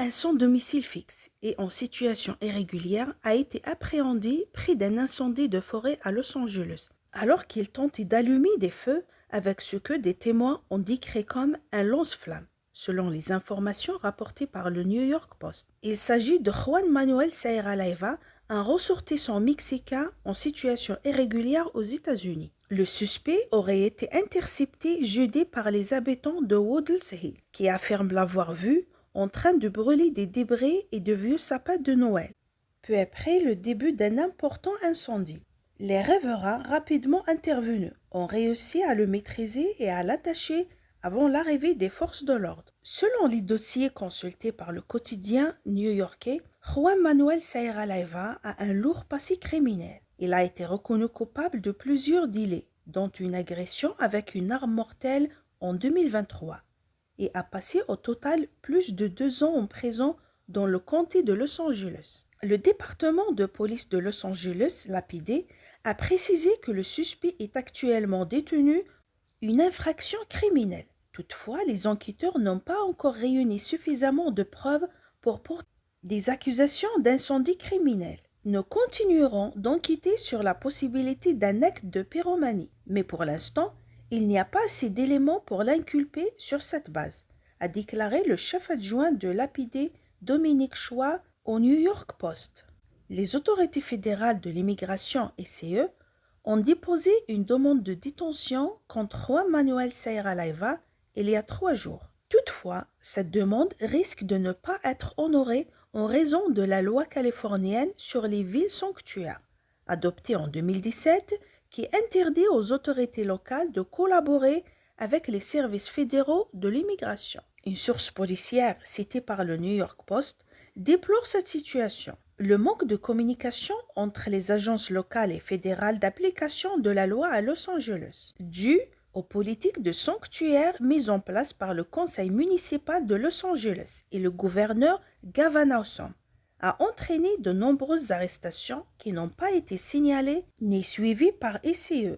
un sans domicile fixe et en situation irrégulière a été appréhendé près d'un incendie de forêt à Los Angeles, alors qu'il tentait d'allumer des feux avec ce que des témoins ont décrit comme un lance-flamme, selon les informations rapportées par le New York Post. Il s'agit de Juan Manuel Serraleva, un ressortissant mexicain en situation irrégulière aux États-Unis. Le suspect aurait été intercepté jeudi par les habitants de Woodles Hill, qui affirment l'avoir vu en train de brûler des débris et de vieux sapins de Noël, peu après le début d'un important incendie. Les riverains, rapidement intervenus, ont réussi à le maîtriser et à l'attacher avant l'arrivée des forces de l'ordre. Selon les dossiers consultés par le quotidien new-yorkais, Juan Manuel Serraleva a un lourd passé criminel. Il a été reconnu coupable de plusieurs délits, dont une agression avec une arme mortelle en 2023, et a passé au total plus de 2 ans en prison dans le comté de Los Angeles. Le département de police de Los Angeles, l'APD, a précisé que le suspect est actuellement détenu une infraction criminelle. Toutefois, les enquêteurs n'ont pas encore réuni suffisamment de preuves pour porter des accusations d'incendie criminel. Nous continuerons d'enquêter sur la possibilité d'un acte de pyromanie, mais pour l'instant, il n'y a pas assez d'éléments pour l'inculper sur cette base, a déclaré le chef adjoint de l'APD, Dominique Choix, au New York Post. Les autorités fédérales de l'immigration SCE ont déposé une demande de détention contre Juan Manuel Serraleva il y a 3 jours. Toutefois, cette demande risque de ne pas être honorée en raison de la loi californienne sur les villes sanctuaires, adoptée en 2017, qui interdit aux autorités locales de collaborer avec les services fédéraux de l'immigration. Une source policière citée par le New York Post déplore cette situation. Le manque de communication entre les agences locales et fédérales d'application de la loi à Los Angeles, dû aux politiques de sanctuaire mises en place par le conseil municipal de Los Angeles et le gouverneur Gavin Newsom, a entraîné de nombreuses arrestations qui n'ont pas été signalées ni suivies par SCE.